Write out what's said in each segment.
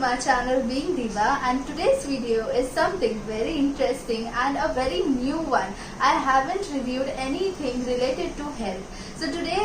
my channel Being Diva, and today's video is something very interesting and a very new one. I haven't reviewed anything related to health. So today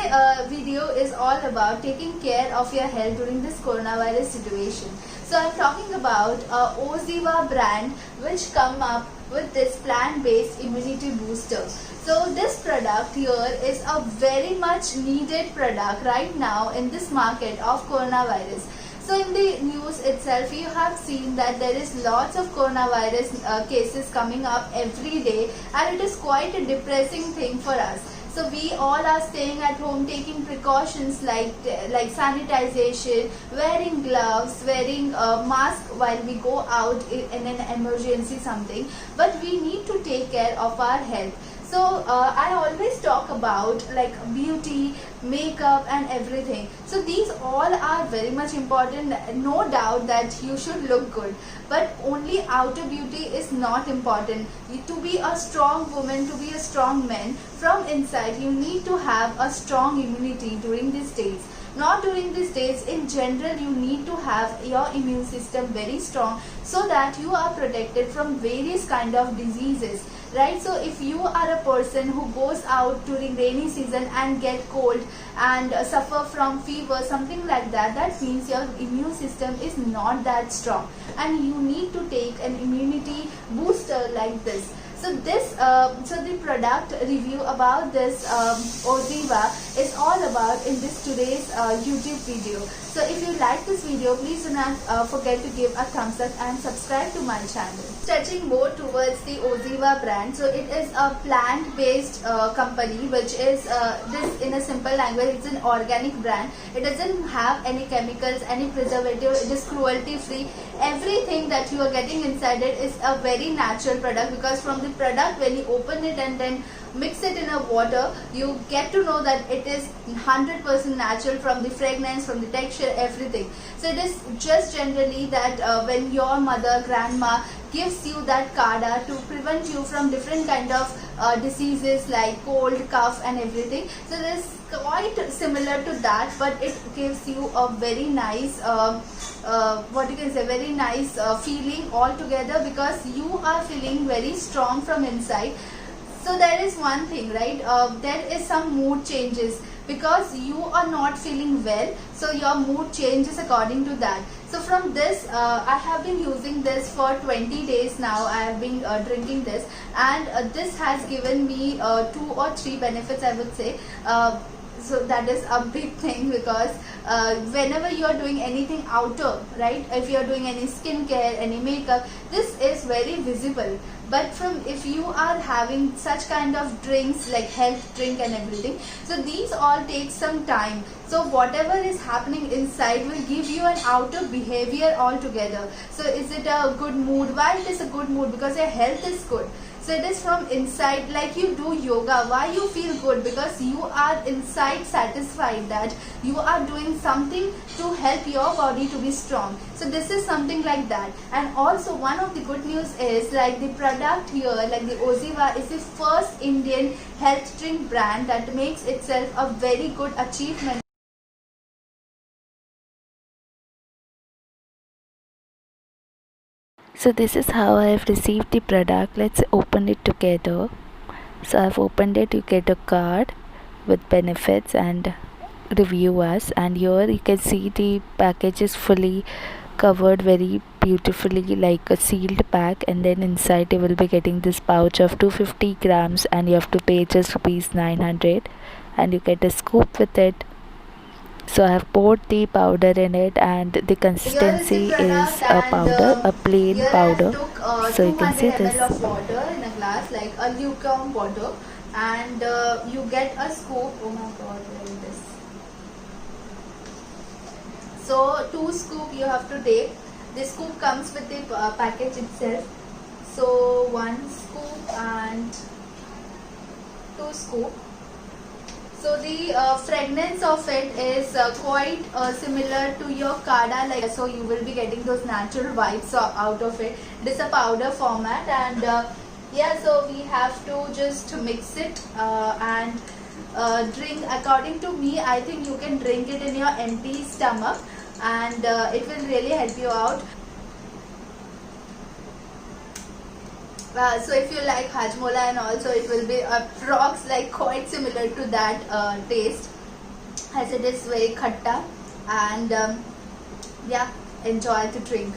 video is all about taking care of your health during this coronavirus situation. So I'm talking about Oziva brand which come up with this plant-based immunity booster. So this product here is a very much needed product right now in this market of coronavirus. So in the news itself, you have seen that there is lots of coronavirus cases coming up every day, and it is quite a depressing thing for us. So we all are staying at home, taking precautions like sanitization, wearing gloves, wearing a mask while we go out in an emergency something. But we need to take care of our health. So I always talk about like beauty, makeup and everything. So these all are very much important. No doubt that you should look good, but only outer beauty is not important. To be a strong woman, to be a strong man, from inside you need to have a strong immunity during these days. Not during these days, in general you need to have your immune system very strong so that you are protected from various kind of diseases, right? So if you are a person who goes out during rainy season and get cold and suffer from fever, something like that, that means your immune system is not that strong and you need to take an immunity booster like this. So the product review about this Oziva is all about in this today's YouTube video. So if you like this video, please do not forget to give a thumbs up and subscribe to my channel. Touching more towards the Oziva brand, so it is a plant-based company, which is this in a simple language, it's an organic brand. It doesn't have any chemicals, any preservative. It is cruelty-free. Everything that you are getting inside it is a very natural product, because from the product, when you open it and then mix it in a water, you get to know that it is 100% natural, from the fragrance, from the texture, everything. So it is just generally that when your mother, grandma gives you that kada to prevent you from different kind of diseases like cold, cough and everything. So it is quite similar to that, but it gives you a very nice very nice feeling altogether, because you are feeling very strong from inside. So there is one thing, right? There is some mood changes because you are not feeling well, so your mood changes according to that. So from this, I have been using this for 20 days now. I have been drinking this, and this has given me 2 or 3 benefits, I would say. So that is a big thing, because whenever you are doing anything outer, right, if you are doing any skincare, any makeup, this is very visible. But if you are having such kind of drinks like health drink and everything, so these all take some time. So whatever is happening inside will give you an outer behavior altogether. So is it a good mood? Why it is a good mood? Because your health is good. So it is from inside, like you do yoga. Why you feel good? Because you are inside satisfied that you are doing something to help your body to be strong. So this is something like that. And also one of the good news is, like the product here, like the Oziva, is the first Indian health drink brand that makes itself a very good achievement. So this is how I have received the product. Let's open it together. So I've opened it. You get a card with benefits and review us, and here you can see the package is fully covered very beautifully, like a sealed pack, and then inside you will be getting this pouch of 250 grams and you have to pay just ₹900, and you get a scoop with it. So I have poured the powder in it, and the consistency is a powder, a plain powder. So you can see this. Of water in a glass, like a lukewarm water, and you get a scoop. Oh my god, where is this? So 2 scoop you have to take. The scoop comes with the package itself. So 1 scoop and 2 scoop. So the fragrance of it is quite similar to your kada, like, so you will be getting those natural vibes out of it. It is a powder format, and yeah, so we have to just mix it and drink. According to me, I think you can drink it in your empty stomach. and it will really help you out. So if you like hajmola and also, it will be rocks like quite similar to that taste, as it is very khatta, and yeah, enjoy to drink.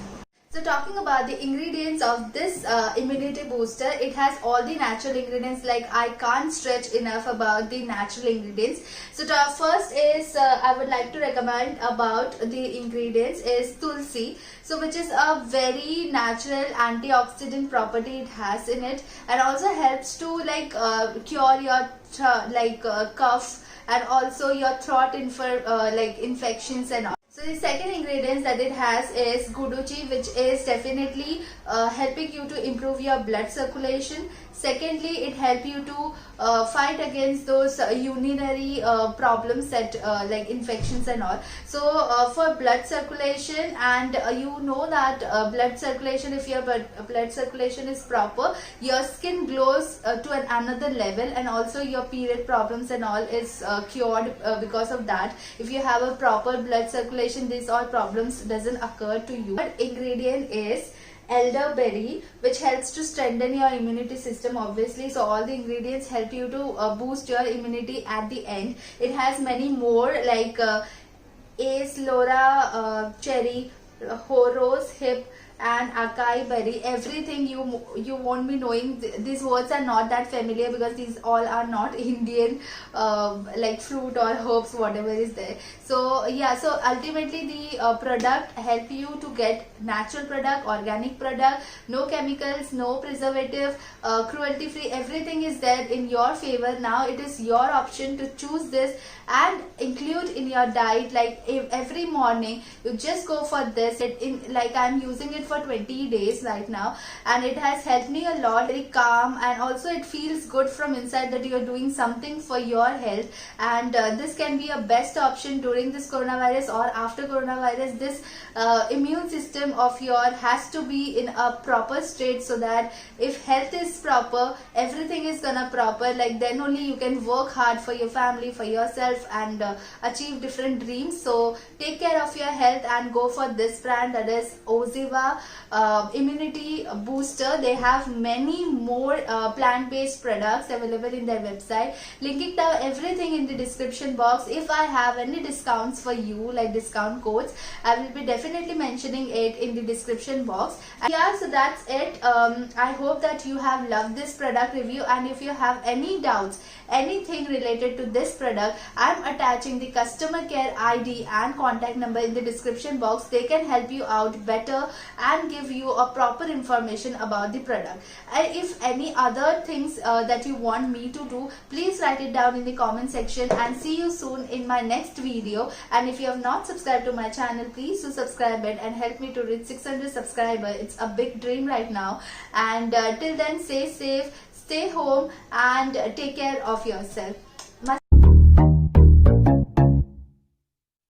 So talking about the ingredients of this immunity booster, it has all the natural ingredients. Like, I can't stretch enough about the natural ingredients. So first is I would like to recommend about the ingredients is tulsi. So which is a very natural antioxidant property it has in it, and also helps to like cure your cough, and also your throat infections and all. So the second ingredients that it has is guduchi, which is definitely helping you to improve your blood circulation. Secondly, it helps you to fight against those urinary problems that like infections and all. So for blood circulation, and you know that blood circulation, if your blood circulation is proper, your skin glows to another level, and also your period problems and all is cured because of that. If you have a proper blood circulation, these all problems doesn't occur to you. Third ingredient is elderberry, which helps to strengthen your immunity system, obviously. So all the ingredients help you to boost your immunity at the end. It has many more like ace, laura, cherry, rose hip, and acai berry. Everything you won't be knowing. These words are not that familiar because these all are not Indian like fruit or herbs, whatever is there. So yeah, so ultimately the product help you to get natural product, organic product, no chemicals, no preservative, cruelty free. Everything is there in your favor. Now it is your option to choose this and include in your diet. Like, if every morning you just go for this. Like, I'm using it for 20 days right now, and it has helped me a lot. Very calm, and also it feels good from inside that you are doing something for your health. And this can be a best option during this coronavirus or after coronavirus. This immune system of yours has to be in a proper state, so that if health is proper, everything is gonna proper. Like, then only you can work hard for your family, for yourself, and achieve different dreams. So take care of your health and go for this brand, that is Oziva immunity booster. They have many more plant-based products available in their website. Linking down everything in the description box. If I have any discounts for you, like discount codes, I will be definitely mentioning it in the description box. And yeah, so that's it. I hope that you have loved this product review, and if you have any doubts, anything related to this product, I'm attaching the customer care ID and contact number in the description box. They can help you out better and give you a proper information about the product. And if any other things that you want me to do, please write it down in the comment section, and see you soon in my next video. And if you have not subscribed to my channel, please do subscribe it and help me to reach 600 subscribers. It's a big dream right now. And till then, stay safe, stay home, and take care of yourself.